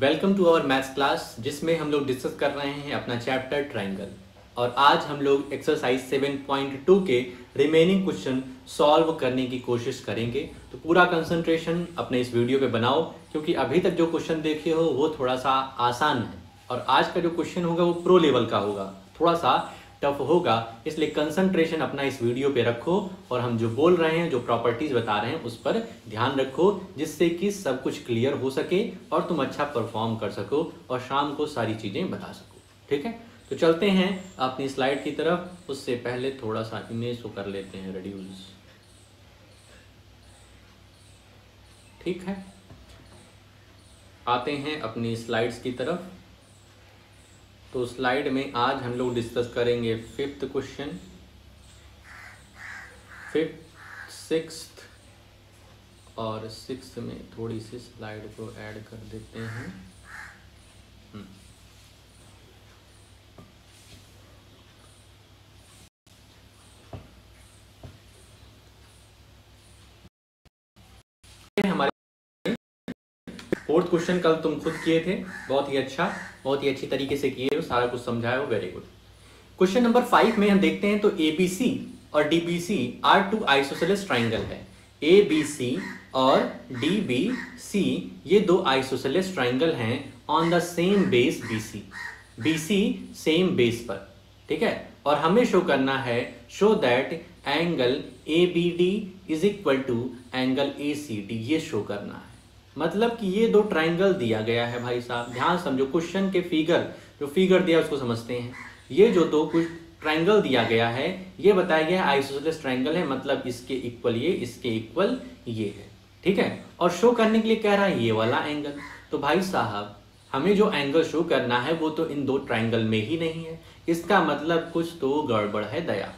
Welcome to our maths class जिसमें हम लोग डिस्कस कर रहे हैं अपना चैप्टर ट्रायंगल। और आज हम लोग एक्सरसाइज 7.2 के रिमेनिंग क्वेश्चन सॉल्व करने की कोशिश करेंगे। तो पूरा कंसंट्रेशन अपने इस वीडियो पे बनाओ, क्योंकि अभी तक जो क्वेश्चन देखे हो वो थोड़ा सा आसान है और आज का जो क्वेश्चन होगा वो प्रो लेवल का होगा, थोड़ा सा टफ होगा। इसलिए कंसंट्रेशन अपना इस वीडियो पे रखो और हम जो बोल रहे हैं, जो प्रॉपर्टीज बता रहे हैं उस पर ध्यान रखो, जिससे कि सब कुछ क्लियर हो सके और तुम अच्छा परफॉर्म कर सको और शाम को सारी चीज़ें बता सको। ठीक है, तो चलते हैं अपनी स्लाइड की तरफ। उससे पहले थोड़ा सा इमेज को कर लेते हैं रिड्यूस। ठीक है, आते हैं अपनी स्लाइड्स की तरफ। तो स्लाइड में आज हम लोग डिस्कस करेंगे फिफ्थ क्वेश्चन, फिफ्थ, सिक्स्थ और सिक्स्थ में थोड़ी सी स्लाइड को ऐड कर देते हैं। हमारे फोर्थ क्वेश्चन कल तुम खुद किए थे, बहुत ही अच्छी तरीके से किए हो, सारा कुछ समझाए हो, वेरी गुड। क्वेश्चन नंबर 5 में हम देखते हैं तो ABC और DBC are two isosceles triangle है। ABC और DBC ये दो आइसोसेलेस ट्राइंगल हैं on the same base BC same base पर। ठीक है, और हमें शो करना है show that angle ABD is equal to angle ACD, ये शो करना है। मतलब कि ये दो ट्राइंगल दिया गया है भाई साहब, ध्यान समझो क्वेश्चन के फिगर, जो फिगर दिया उसको समझते हैं। ये जो दो कुछ ट्राइंगल दिया गया है, ये बताया गया है आइसोसेलेस ट्राइंगल है, मतलब इसके इक्वल ये, इसके इक्वल ये है। ठीक है, और शो करने के लिए कह रहा है ये वाला एंगल। तो भाई साहब हमें जो एंगल शो करना है वो तो इन दो ट्राइंगल में ही नहीं है, इसका मतलब कुछ तो गड़बड़ है दया।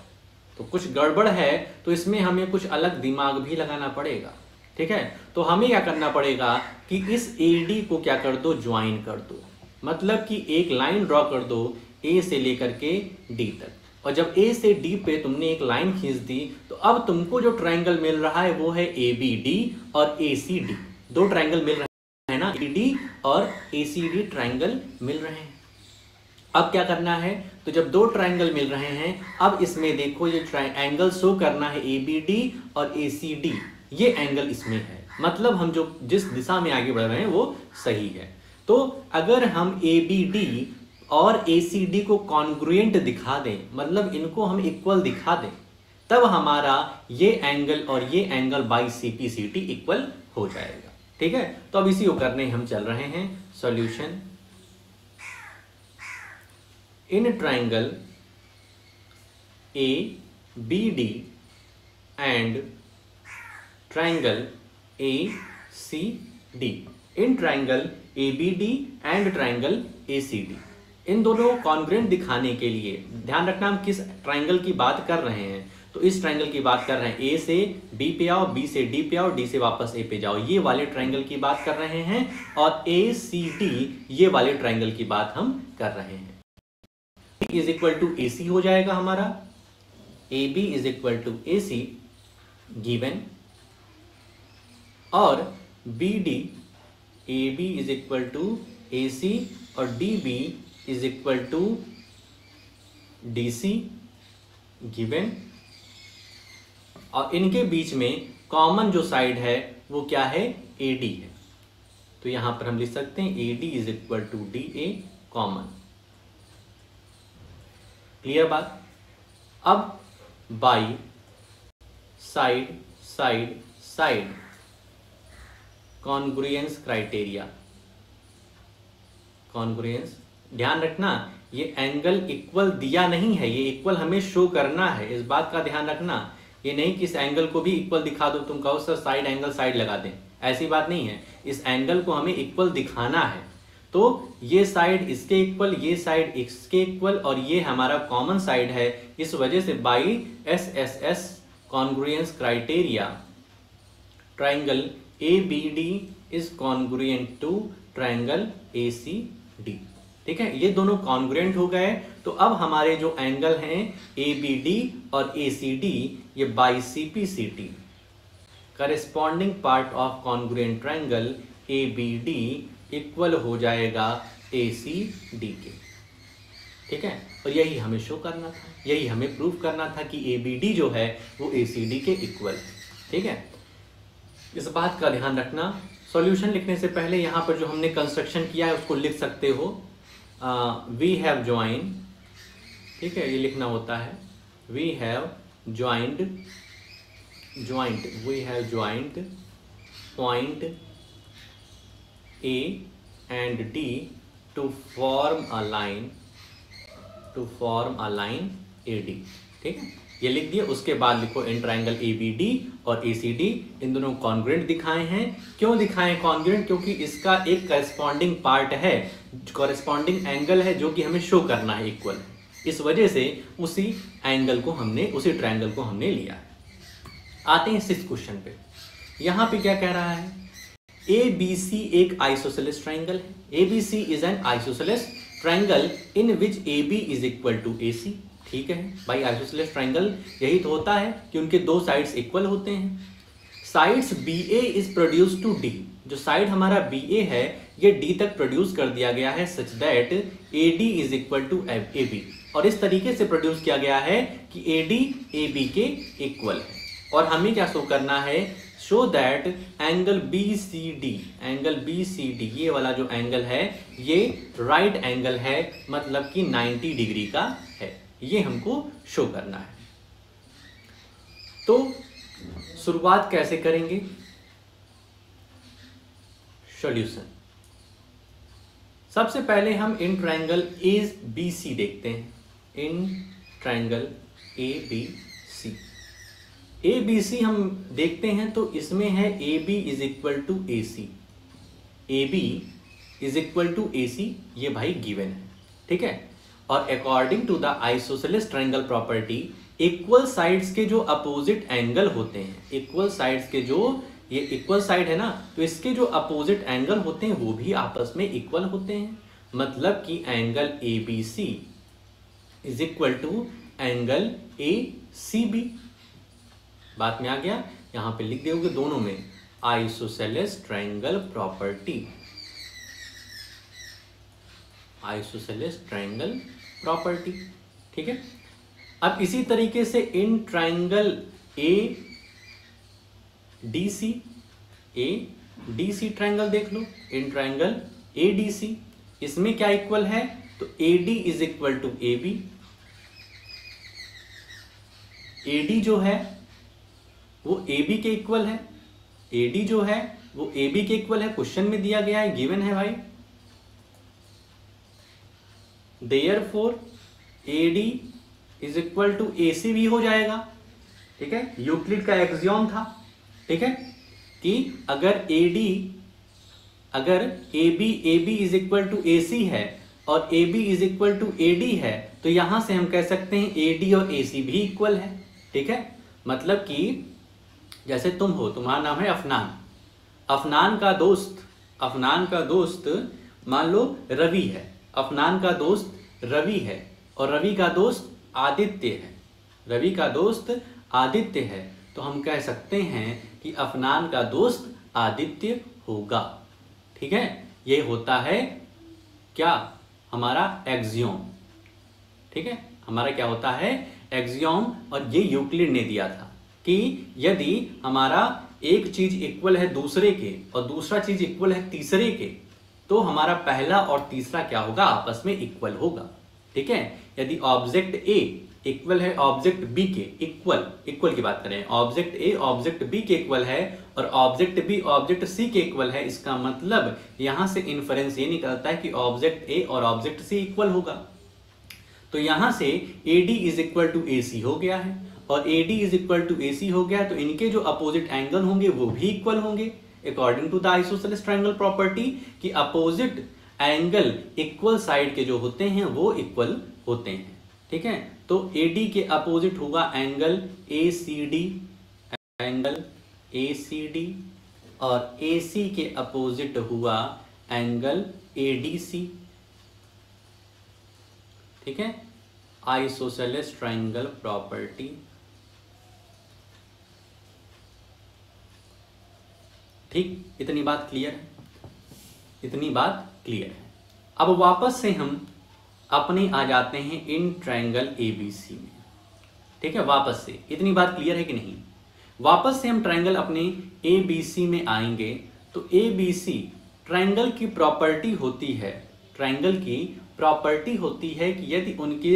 तो कुछ गड़बड़ है तो इसमें हमें कुछ अलग दिमाग भी लगाना पड़ेगा। ठीक है, तो हमें क्या करना पड़ेगा कि इस AD को क्या कर दो, ज्वाइन कर दो। मतलब कि एक लाइन ड्रॉ कर दो A से लेकर के D तक, और जब A से D पे तुमने एक लाइन खींच दी तो अब तुमको जो ट्राइंगल मिल रहा है वो है ABD और ACD। दो ट्राइंगल मिल रहे हैं ना, ABD और ACD ट्राइंगल मिल रहे हैं। अब क्या करना है, तो जब दो ट्राइंगल मिल रहे हैं, अब इसमें देखो ये एंगल शो करना है ABD और ACD, ये एंगल इसमें है। मतलब हम जो जिस दिशा में आगे बढ़ रहे हैं वो सही है। तो अगर हम ABD और ACD को कॉन्ग्रुएंट दिखा दें, मतलब इनको हम इक्वल दिखा दें, तब हमारा ये एंगल और ये एंगल बाई CPCT इक्वल हो जाएगा। ठीक है, तो अब इसी को करने हम चल रहे हैं। Solution in triangle ABD and triangle ACD, in triangle ABD and triangle ACD, इन दोनों को कॉन्ग्रुएंट दिखाने के लिए ध्यान रखना हम किस ट्राइंगल की बात कर रहे हैं। तो इस ट्राइंगल की बात कर रहे हैं, A से B पे आओ, B से D पे आओ, D से वापस A पे जाओ, ये वाले ट्राइंगल की बात कर रहे हैं। और ACD ये वाले ट्राइंगल की बात हम कर रहे हैं। B is equal to AC हो जाएगा हमारा, AB is equal to AC given, और BD, AB is equal to AC और DB is equal to DC given, और इनके बीच में कॉमन जो साइड है वो क्या है, AD है। तो यहां पर हम लिख सकते हैं AD is equal to DA common. Clear बात। अब by side side side congruence criteria, congruence, ध्यान रखना ये एंगल इक्वल दिया नहीं है, ये इक्वल हमें शो करना है, इस बात का ध्यान रखना। ये नहीं कि इस एंगल को भी इक्वल दिखा दो, तुम कहो सर साइड एंगल साइड लगा दें, ऐसी बात नहीं है। इस एंगल को हमें इक्वल दिखाना है। तो ये साइड इसके इक्वल, ये साइड इसके इक्वल, और ये हमारा कॉमन साइड है। इस वजह से by SSS congruence criteria triangle ABD is congruent to triangle ACD। ठीक है, ये दोनों कॉन्ग्रुएंट हो गए। तो अब हमारे जो एंगल हैं ABD और ACD, ये by CPCT corresponding part of congruent triangle ABD equal हो जाएगा ACD के, ठीक है। और यही हमें शो करना था, यही हमें प्रूव करना था कि ABD जो है वो ACD के इक्वल है, ठीक है। इस बात का ध्यान रखना। सॉल्यूशन लिखने से पहले यहाँ पर जो हमने कंस्ट्रक्शन किया है उसको लिख सकते हो, वी हैव ज्वाइन, ठीक है, ये लिखना होता है, we have joint point A and D to form a line AD, ठीक है, ये लिख दिया। उसके बाद लिखो इन ट्राइंगल ABD और ACD इन दोनों कॉन्ग्रुएंट दिखाए हैं। क्यों दिखाए कॉन्ग्रुएंट? क्योंकि इसका एक करस्पॉन्डिंग पार्ट है, करस्पॉन्डिंग एंगल है जो कि हमें शो करना है इक्वल, इस वजह से उसी एंगल को हमने, उसी ट्राइंगल को हमने लिया है। आते हैं 6th क्वेश्चन पे। यहाँ पे क्या कह रहा है, ABC एक आइसोसेलेस ट्राइंगल है। ABC is an isosceles triangle in which AB is equal to AC, ठीक है भाई। आइसोसेलेस ट्राइंगल यही तो होता है कि उनके दो साइड्स इक्वल होते हैं। Sides BA is produced to D, जो साइड हमारा BA है ये D तक प्रोड्यूस कर दिया गया है such that AD is equal to AB, और इस तरीके से प्रोड्यूस किया गया है कि AD AB के इक्वल है। और हमें क्या शो करना है, शो दैट एंगल BCD, ये वाला जो एंगल है ये राइट एंगल है, मतलब कि 90 डिग्री का है, ये हमको शो करना है। तो शुरुआत कैसे करेंगे, सॉल्यूशन। सबसे पहले हम इन ट्राइंगल ABC देखते हैं, इन ट्राइंगल ABC हम देखते हैं तो इसमें है AB is equal to AC, AB is equal to AC, ये भाई गिवन है, ठीक है। और according to the isosceles triangle property, equal sides के जो अपोजिट एंगल होते हैं, इक्वल साइड्स के जो, ये इक्वल साइड है ना, तो इसके जो अपोजिट एंगल होते हैं वो भी आपस में इक्वल होते हैं। मतलब कि angle ABC is equal to angle ACB। बात में आ गया। यहां पे लिख दोगे दोनों में isosceles triangle property, isosceles triangle property, ठीक है। अब इसी तरीके से इन ट्राइंगल ADC ट्राइंगल देख लो, इन ट्राइंगल ADC, इसमें क्या इक्वल है, तो AD is equal to AB, AD जो है वो AB के इक्वल है, AD जो है वो AB के इक्वल है, क्वेश्चन में दिया गया है, गिवन है भाई। Therefore AD is equal to AC भी हो जाएगा, ठीक है, यूक्लिड का एक्सियोम था, ठीक है, कि अगर AB is equal to AC है और AB is equal to AD है, तो यहां से हम कह सकते हैं AD और AC भी इक्वल है, ठीक है। मतलब कि जैसे तुम हो, तुम्हारा नाम है अफनान, अफनान का दोस्त मान लो रवि है, अफनान का दोस्त रवि है और रवि का दोस्त आदित्य है, रवि का दोस्त आदित्य है, तो हम कह सकते हैं कि अफनान का दोस्त आदित्य होगा, ठीक है। ये होता है क्या, हमारा एक्सियोम, ठीक है, हमारा क्या होता है एक्सियोम। और ये यूक्लिड ने दिया था कि यदि हमारा एक चीज इक्वल है दूसरे के और दूसरा चीज इक्वल है तीसरे के, तो हमारा पहला और तीसरा क्या होगा, आपस में इक्वल होगा, ठीक है। यदि ऑब्जेक्ट A इक्वल है ऑब्जेक्ट B के, इक्वल की बात करें, ऑब्जेक्ट A ऑब्जेक्ट B के इक्वल है और ऑब्जेक्ट B ऑब्जेक्ट C के इक्वल है, इसका मतलब यहां से इन्फरेंस ये निकलता है कि ऑब्जेक्ट A और ऑब्जेक्ट C इक्वल होगा। तो यहां से AD is equal to AC हो गया है और AD is equal to AC हो गया है, तो इनके जो अपोजिट एंगल होंगे वो भी इक्वल होंगे according to the isosceles triangle property, कि अपोजिट एंगल इक्वल साइड के जो होते हैं वो इक्वल होते हैं, ठीक है। तो AD के अपोजिट होगा एंगल ACD और AC के अपोजिट हुआ एंगल ADC, ठीक है, आइसोसेलेस ट्रायंगल प्रॉपर्टी। ठीक, इतनी बात क्लियर है। इतनी बात क्लियर है। अब वापस से हम अपने आ जाते हैं इन ट्रायंगल ABC में, ठीक है। वापस से इतनी बात क्लियर है कि नहीं? वापस से हम ट्रायंगल अपने ABC में आएंगे तो ABC ट्रायंगल की प्रॉपर्टी होती है, ट्रायंगल की प्रॉपर्टी होती है कि यदि उनके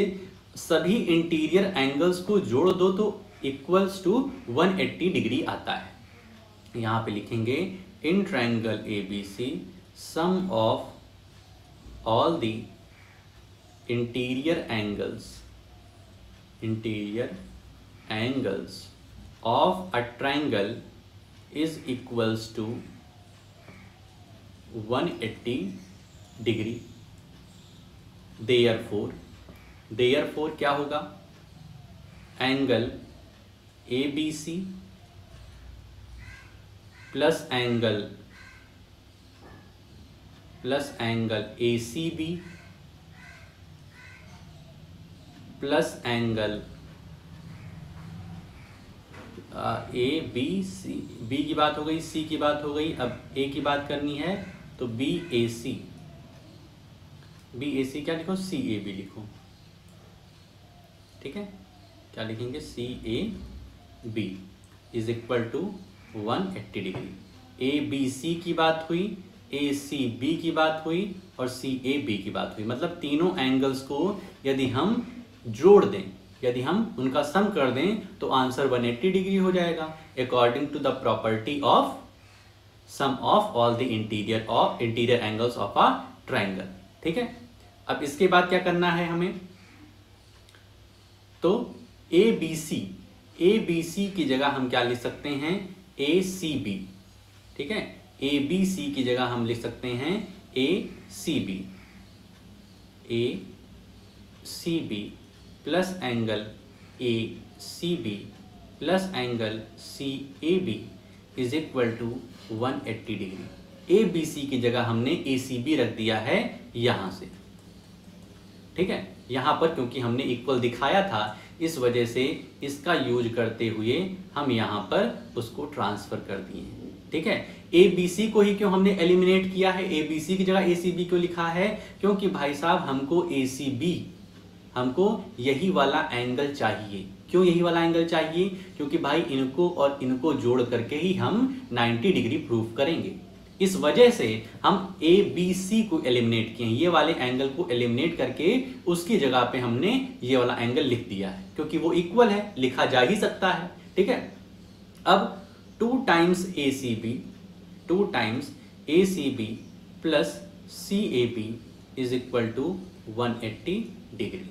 सभी इंटीरियर एंगल्स को जोड़ दो तो इक्वल्स टू 180 डिग्री आता है। यहां पे लिखेंगे in triangle ABC sum of all the interior angles of a triangle is equals to 180 degree। therefore क्या होगा? Angle ABC plus angle ACB plus angle ABC, B की बात हो गई, C की बात हो गई, अब A की बात करनी है तो BAC क्या लिखो? CAB लिखो, ठीक है। क्या लिखेंगे? CAB is equal to 180 degree. ABC की बात हुई, ACB की बात हुई और CAB की बात हुई। मतलब तीनों एंगल्स को यदि हम जोड़ दें, यदि हम उनका सम कर दें तो आंसर 180 डिग्री हो जाएगा according to the property of sum of all the interior angles of a triangle, ठीक है। अब इसके बाद क्या करना है हमें? तो ABC की जगह हम क्या लिख सकते हैं? ACB, ठीक है। ABC की जगह हम लिख सकते हैं ACB plus angle ACB plus angle CAB is equal to 180 degree. ABC की जगह हमने ACB रख दिया है यहां से, ठीक है। यहां पर क्योंकि हमने इक्वल दिखाया था इस वजह से इसका यूज करते हुए हम यहां पर उसको ट्रांसफर कर दिए, ठीक है। ABC को ही क्यों हमने एलिमिनेट किया है? ABC की जगह ACB क्यों लिखा है? क्योंकि भाई साहब हमको यही वाला एंगल चाहिए। क्यों यही वाला एंगल चाहिए? क्योंकि भाई इनको और इनको जोड़ करके ही हम 90 डिग्री प्रूव करेंगे। इस वजह से हम ABC को एलिमिनेट किए, ये वाले एंगल को एलिमिनेट करके उसकी जगह पे हमने ये वाला एंगल लिख दिया है, क्योंकि वो इक्वल है, लिखा जा ही सकता है, ठीक है। अब 2 times ACB plus CAB is equal to 180 डिग्री।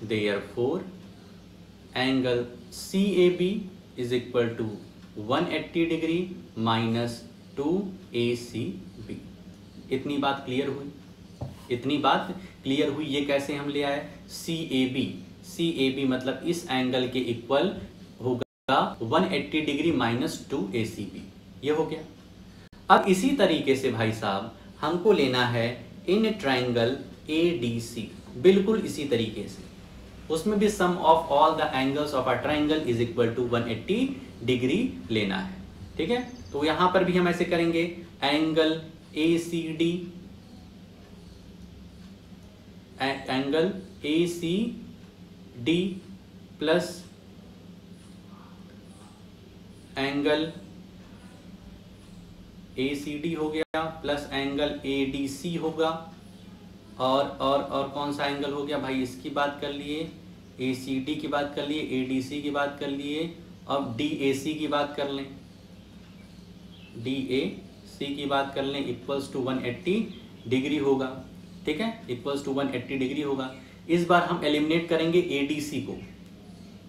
Therefore, angle CAB is equal to 180 degree minus 2ACB। इतनी बात क्लियर हुई? ये कैसे हम ले आए? CAB मतलब इस एंगल के इक्वल होगा 180 डिग्री माइनस 2ACB, ये हो गया। अब इसी तरीके से भाई साहब हमको लेना है इन ट्रायंगल ADC, बिल्कुल इसी तरीके से। उसमें भी sum of all the angles of a triangle is equal to 180 degree लेना है, ठीक है। तो यहां पर भी हम ऐसे करेंगे, angle ACD plus angle ACD हो गया प्लस एंगल ADC होगा, और कौन सा एंगल हो गया भाई? इसकी बात कर लिए, ACD की बात कर लिए, ADC की बात कर लिए, अब DAC की बात कर लें, DAC की बात कर लें, इक्वल्स टू 180 डिग्री होगा, ठीक है, इक्वल्स टू 180 डिग्री होगा। इस बार हम एलिमिनेट करेंगे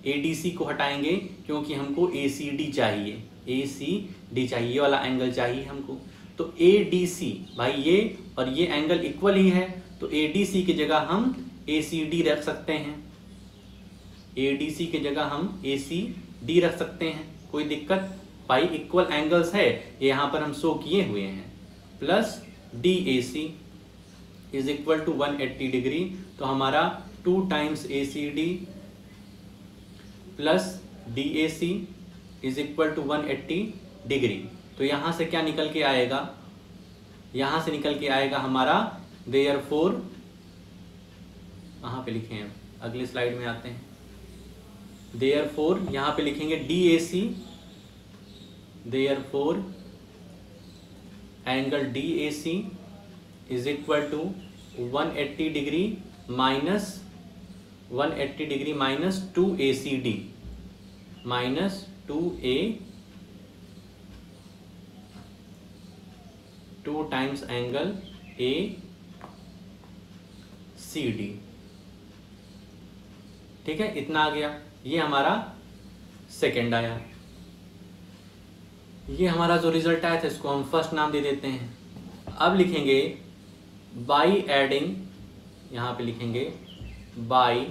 ADC को हटाएंगे क्योंकि हमको ACD चाहिए, ये वाला एंगल चाहिए हमको। तो ADC भाई ये और ये एंगल इक्वल ही है, तो ADC की जगह हम ACD रख सकते हैं, ADC की जगह हम ACD रख सकते हैं, कोई दिक्कत? भाई इक्वल एंगल्स है, ये यहां पर हम शो किए हुए हैं। Plus DAC is equal to 180 degree, तो हमारा 2 times ACD plus DAC is equal to 180 degree. तो यहां से क्या निकल के आएगा? यहां से निकल के आएगा हमारा देयरफॉर, कहाँ पे लिखे हैं, अगली स्लाइड में आते हैं। देयरफॉर यहां पे लिखेंगे DAC, therefore angle DAC is equal to 180 degree minus 180 degree minus 2ACD minus 2 times angle ACD। ठीक है, इतना आ गया। ये हमारा सेकेंड आया। ये हमारा जो रिजल्ट आया था इसको हम फर्स्ट नाम दे देते हैं। अब लिखेंगे बाई एडिंग, यहां पे लिखेंगे by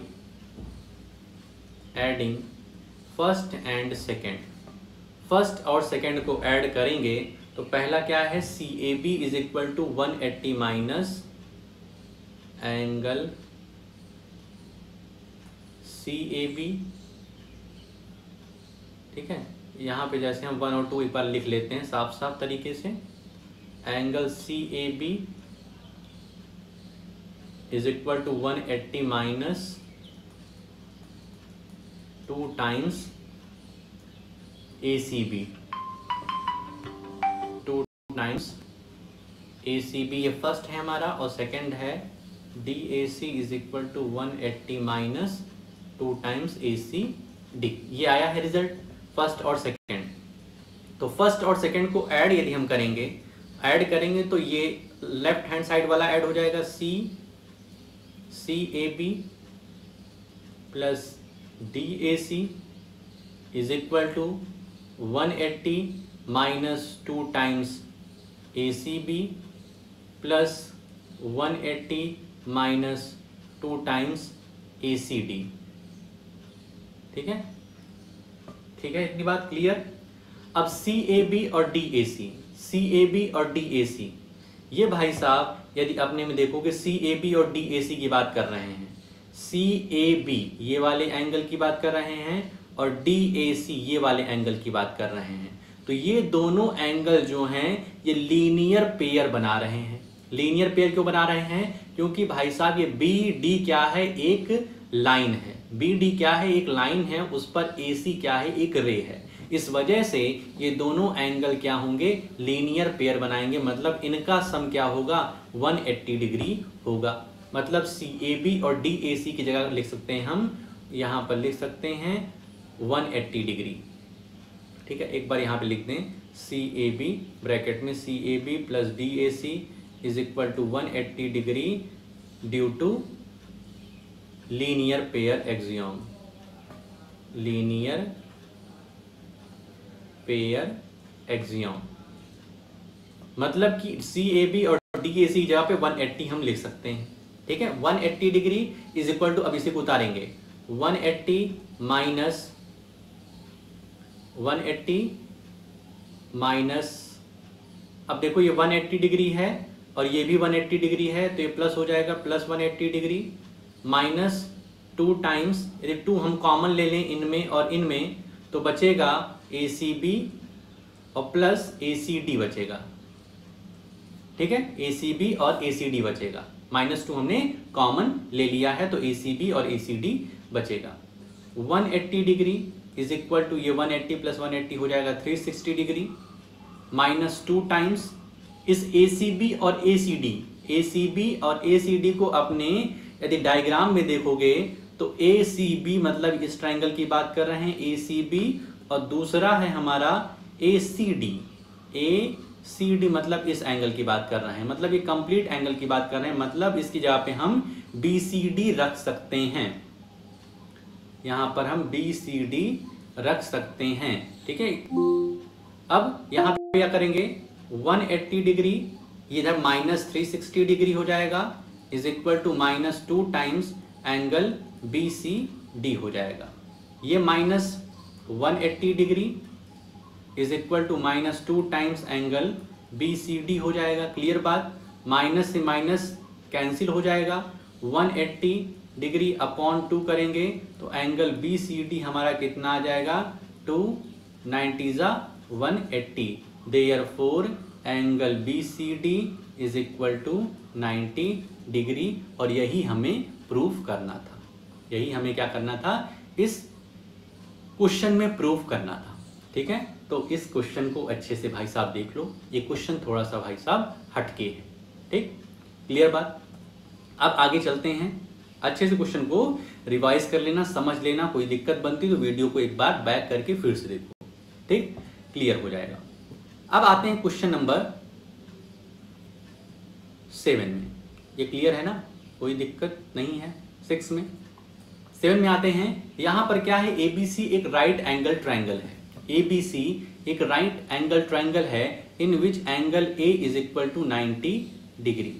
adding first and second. First और सेकेंड को ऐड करेंगे तो पहला क्या है, CAB is equal to 180 minus angle CAB। ठीक है, यहाँ पे जैसे हम 1 और 2 एक बार लिख लेते हैं साफ साफ तरीके से। Angle CAB is equal to 180 minus 2 times ACB, 2 times ACB, ये फर्स्ट है हमारा। और सेकंड है DAC is equal to 180 minus 2 times ACD। ये आया है रिजल्ट फर्स्ट और सेकंड। तो फर्स्ट और सेकंड को ऐड यदि हम ऐड करेंगे तो ये लेफ्ट हैंड साइड वाला ऐड हो जाएगा, CAB plus DAC is equal to 180 minus 2 times ACB plus 180 minus 2 times ACD। ठीक है, ठीक है, इतनी बात क्लियर। अब CAB और DAC, CAB और DAC, ये भाई साहब यदि अपने में देखोगे CAB और DAC की बात कर रहे हैं, CAB ये वाले एंगल की बात कर रहे हैं और DAC ये वाले एंगल की बात कर रहे हैं। तो ये दोनों एंगल जो हैं ये लीनियर पेयर बना रहे हैं। लीनियर पेयर क्यों बना रहे हैं? क्योंकि भाई साहब ये BD क्या है, एक लाइन है। BD क्या है, एक लाइन है, उस पर AC क्या है, एक रे है। इस वजह से ये दोनों एंगल क्या होंगे, लीनियर पेयर बनाएंगे। मतलब इनका सम क्या होगा, 180 डिग्री होगा। मतलब CAB और DAC की जगह लिख सकते हैं हम, यहां पर लिख सकते हैं 180 डिग्री। ठीक है, एक बार यहां पे लिख दें CAB ब्रैकेट में CAB plus DAC is equal to 180 degree due to linear pair axiom. Linear pair axiom मतलब कि CAB और DAC की जगह पे 180 हम लिख सकते हैं। ठीक है, 180 डिग्री इज इक्वल टू, अब इसे को उतारेंगे, 180 माइनस 180 माइनस, अब देखो ये 180 डिग्री है और ये भी 180 डिग्री है, तो ये प्लस हो जाएगा, प्लस 180 डिग्री माइनस 2 टाइम्स, यदि 2 हम कॉमन ले लें इनमें और इनमें तो बचेगा ACB और प्लस ACD बचेगा। ठीक है, ACB और ACD बचेगा, -2 हमने कॉमन ले लिया है तो ACB और ACD बचेगा। 180 डिग्री इज इक्वल टू, ये 180 प्लस 180 हो जाएगा 360 डिग्री -2 टाइम्स इस ACB और ACD को अपने यदि डायग्राम में देखोगे तो ACB मतलब इस ट्रायंगल की बात कर रहे हैं, ACB, और दूसरा है हमारा ACD मतलब इस एंगल की बात कर रहे हैं, मतलब ये कंप्लीट एंगल की बात कर रहे हैं। मतलब इसकी जगह पे हम BCD रख सकते हैं, यहां पर हम BCD रख सकते हैं। ठीक है, अब यहां पे क्या करेंगे, 180 डिग्री इधर -360 डिग्री हो जाएगा is equal to -2 times angle BCD हो जाएगा। ये -180 degree is equal to -2 times angle BCD हो जाएगा। क्लियर बात, माइनस से माइनस कैंसिल हो जाएगा, 180 डिग्री अपॉन 2 करेंगे तो एंगल BCD हमारा कितना आ जाएगा, 290 180। Therefore angle BCD is equal to 90 degree, और यही हमें प्रूफ करना था। यही हमें क्या करना था, इस क्वेश्चन में प्रूफ करना था। ठीक है, तो इस क्वेश्चन को अच्छे से भाई साहब देख लो, ये क्वेश्चन थोड़ा सा भाई साहब हटके है। ठीक, क्लियर बात। अब आगे चलते हैं, अच्छे से क्वेश्चन को रिवाइज कर लेना, समझ लेना, कोई दिक्कत बनती तो वीडियो को एक बार बैक करके फिर से देखो। ठीक, क्लियर हो जाएगा। अब आते हैं क्वेश्चन नंबर 7 में। ये क्लियर है ना, कोई दिक्कत नहीं है। 6 में, 7 में आते हैं। यहां पर क्या है, एबीसी एक राइट एंगल ट्रायंगल है। एबीसी एक राइट एंगल ट्रायंगल है in which angle A is equal to 90 degree.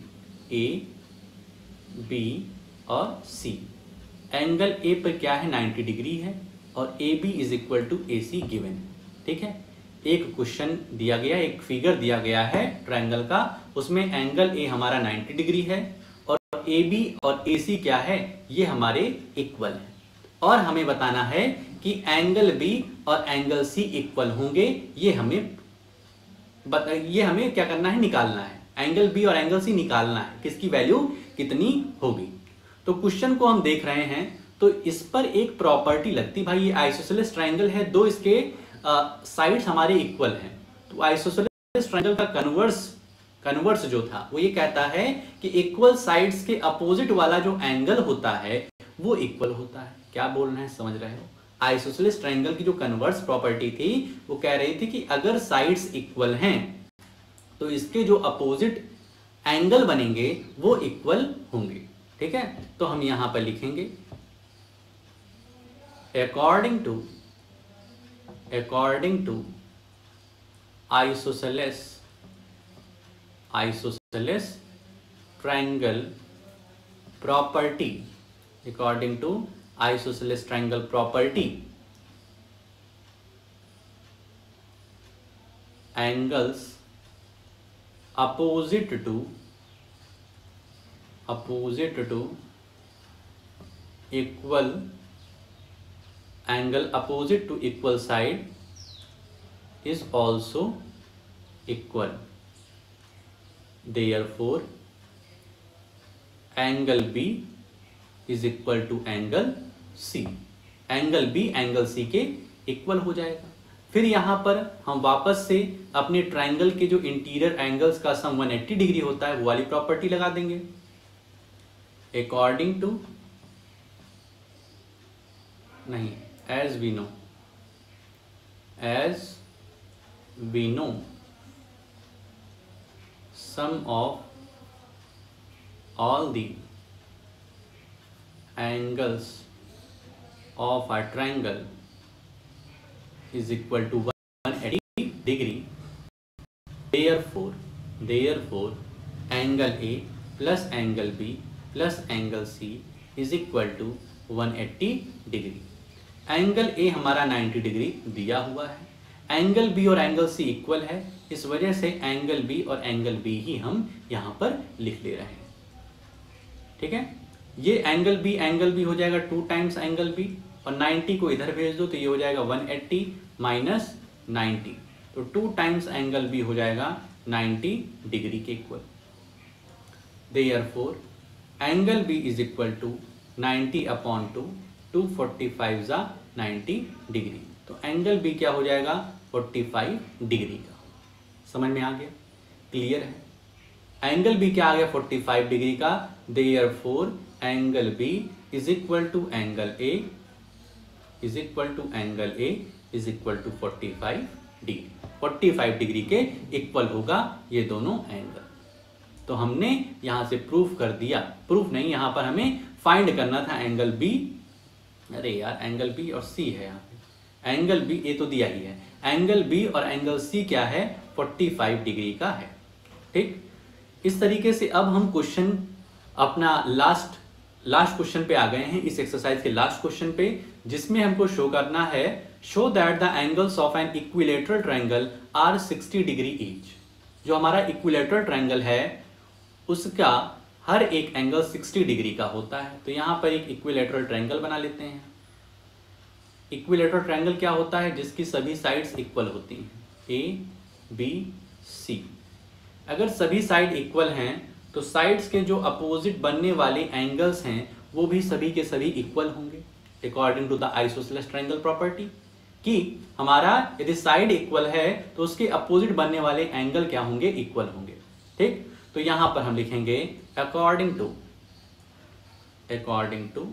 A, B और सी, एंगल ए पर क्या है, 90 डिग्री है, और A B is equal to A C given. ठीक है, एक क्वेश्चन दिया गया, एक फिगर दिया गया है ट्रायंगल का, उसमें एंगल ए हमारा 90 डिग्री है और ए बी और ए सी क्या है, ये हमारे इक्वल है, और हमें बताना है कि एंगल बी और एंगल सी इक्वल होंगे। ये हमें क्या करना है, निकालना है। एंगल बी और एंगल सी निकालना है, किसकी वैल्यू कितनी होगी। तो क्वेश्चन को हम देख रहे हैं, तो इस पर एक प्रॉपर्टी लगती, भाई ये आइसोसेलेस ट्रायंगल है, दो इसके साइड्स हमारे इक्वल हैं। तो आइसोसेलेस ट्रायंगल का कन्वर्स जो था वो ये कहता है कि इक्वल साइड्स के अपोजिट वाला जो एंगल होता है वो इक्वल होता है। क्या बोल रहे हैं, समझ रहे हो। आइसोसेलेस ट्रायंगल की जो कन्वर्स प्रॉपर्टी थी वो कह रही थी कि अगर साइड्स इक्वल हैं तो इसके जो अपोजिट एंगल बनेंगे वो इक्वल होंगे। ठीक है, तो हम यहां पर लिखेंगे according to isosceles triangle property, according to isosceles triangle property, angles opposite to equal angle opposite to equal side is also equal. Therefore angle B is equal to angle C. Angle B angle C के equal हो जाएगा। फिर यहां पर हम वापस से अपने ट्रायंगल के जो इंटीरियर एंगल्स का सम 180 डिग्री होता है वो वाली प्रॉपर्टी लगा देंगे। अकॉर्डिंग टू, नहीं, as we know sum of all the angles of a triangle is equal to 180 degree. Therefore angle A plus angle B plus angle C is equal to 180 degree. Angle A हमारा 90 degree दिया हुआ है, angle B और angle C equal है, इस वजह से angle B और एंगल B ही हम यहां पर लिख ले रहे हैं। ठीक है, ये एंगल बी हो जाएगा 2 टाइम्स एंगल बी, और 90 को इधर भेज दो तो ये हो जाएगा 180 माइनस 90, तो 2 टाइम्स एंगल बी हो जाएगा 90 डिग्री के equal. Therefore angle B is equal to 90 upon 2, 245 जा 90 डिग्री, तो एंगल बी क्या हो जाएगा 45 डिग्री का। समझ में आ गया, क्लियर है। एंगल बी क्या आ गया 45 डिग्री का। Therefore angle B is equal to angle A is equal to 45 degree. 45 degree के इक्वल होगा ये दोनों एंगल। तो हमने यहां से प्रूफ कर दिया, प्रूफ नहीं, यहां पर हमें फाइंड करना था एंगल बी। अरे यार, एंगल बी और सी है यहाँ पे, एंगल बी ए तो दिया ही है, एंगल बी और एंगल सी क्या है 45 डिग्री का है। ठीक, इस तरीके से अब हम क्वेश्चन अपना लास्ट क्वेश्चन पे आ गए हैं, इस एक्सरसाइज के लास्ट क्वेश्चन पे, जिसमें हमको शो करना है, show that the angles of an equilateral triangle are 60 degree each. जो हमारा इक्विलेटरल ट्रायंगल है उसका हर एक एंगल 60 डिग्री का होता है। तो यहां पर एक इक्विलेटरल ट्रायंगल बना लेते हैं। इक्विलेटरल ट्रायंगल क्या होता है, जिसकी सभी साइड्स इक्वल होती हैं, ए बी सी। अगर सभी साइड इक्वल हैं तो साइड्स के जो अपोजिट बनने वाले एंगल्स हैं वो भी सभी के सभी इक्वल होंगे according to the isosceles triangle property, कि हमारा यदि साइड इक्वल है तो उसके अपोजिट बनने वाले एंगल क्या होंगे, इक्वल होंगे। ठीक, तो यहां पर हम लिखेंगे according to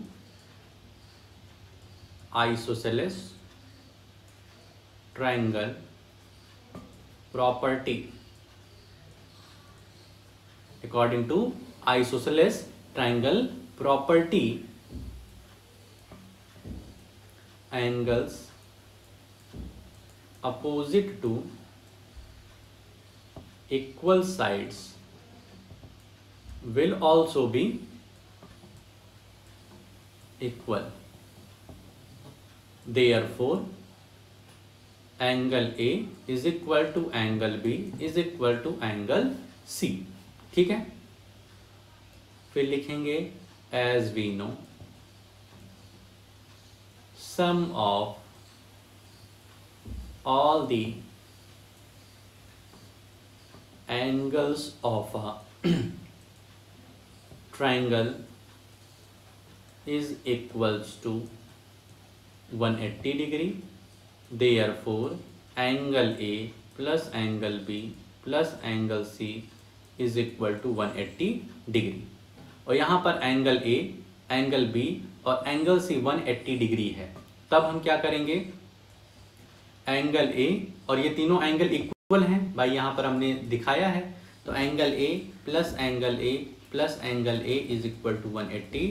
isosceles triangle property, according to isosceles triangle property, angles opposite to equal sides will also be equal. Therefore angle A is equal to angle B is equal to angle C। ठीक है, फिर लिखेंगे as we know sum of all the angles of a triangle is equals to 180 degree, therefore angle A plus angle B plus angle C is equal to 180 degree. और यहाँ पर angle A, angle B और angle C 180 degree है। तब हम क्या करेंगे, angle A और ये तीनों एंगल इक्वल हैं भाई, यहाँ पर हमने दिखाया है। तो angle A plus angle A plus angle A is equal to 180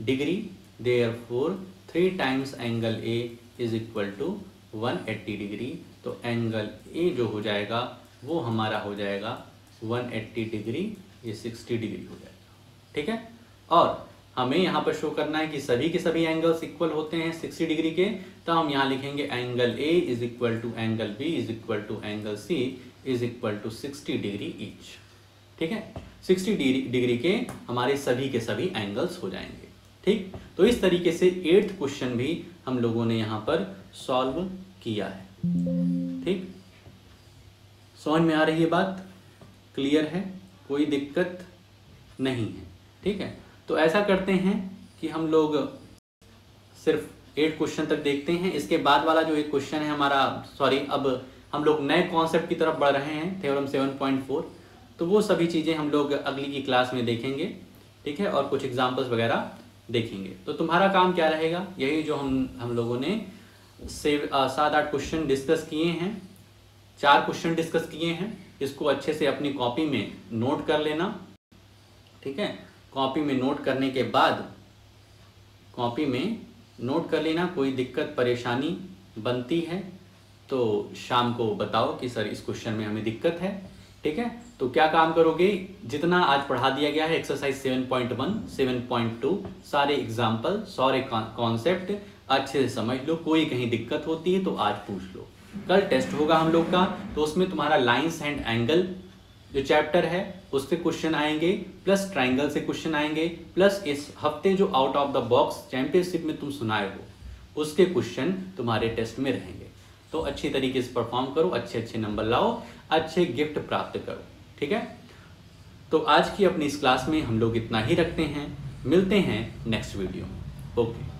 degree, therefore 3 times angle A is equal to 180 degree. तो एंगल ए जो हो जाएगा वो हमारा हो जाएगा 180 डिग्री, ये 60 डिग्री हो जाएगा। ठीक है, और हमें यहाँ पर शो करना है कि सभी के सभी एंगल्स इक्वल होते हैं 60 डिग्री के। तो हम यहाँ लिखेंगे angle A is equal to angle B is equal to angle C is equal to 60 degree each. ठीक है, 60 डिग्री के हमारे सभी के सभी एंगल्स हो जाएंगे। ठीक, तो इस तरीके से 8th क्वेश्चन भी हम लोगों ने यहाँ पर सॉल्व किया है। ठीक, समझ में आ रही है बात, क्लियर है, कोई दिक्कत नहीं है। ठीक है, तो ऐसा करते हैं कि हम लोग सिर्फ 8 क्वेश्चन तक देखते हैं। इसके बाद वाला जो एक क्वेश्चन है हमारा, सॉरी, अब हम लोग नए कॉन्सेप्ट की तरफ बढ़ रहे हैं, थ्योरम 7.4। तो वो सभी चीज़ें हम लोग अगली की क्लास में देखेंगे। ठीक है, और कुछ एग्जाम्पल्स वगैरह देखेंगे। तो तुम्हारा काम क्या रहेगा, यही जो हम लोगों ने 7-8 क्वेश्चन डिस्कस किए हैं, 4 क्वेश्चन डिस्कस किए हैं, इसको अच्छे से अपनी कॉपी में नोट कर लेना। ठीक है, कॉपी में नोट करने के बाद कॉपी में नोट कर लेना। कोई दिक्कत परेशानी बनती है तो शाम को बताओ कि सर इस क्वेश्चन में हमें दिक्कत है। ठीक है, तो क्या काम करोगे, जितना आज पढ़ा दिया गया है एक्सरसाइज 7.1, 7.2 सारे एग्जाम्पल, सारे कॉन्सेप्ट अच्छे से समझ लो। कोई कहीं दिक्कत होती है तो आज पूछ लो। कल टेस्ट होगा हम लोग का, तो उसमें तुम्हारा लाइंस एंड एंगल जो चैप्टर है उससे क्वेश्चन आएंगे, प्लस ट्राइंगल से क्वेश्चन आएंगे, प्लस इस हफ्ते जो out of the box championship में तुम सुनाए हो उसके क्वेश्चन तुम्हारे टेस्ट में रहेंगे। तो अच्छी तरीके से परफॉर्म करो, अच्छे अच्छे नंबर लाओ, अच्छे गिफ्ट प्राप्त करो। ठीक है, तो आज की अपनी इस क्लास में हम लोग इतना ही रखते हैं। मिलते हैं नेक्स्ट वीडियो में। ओके।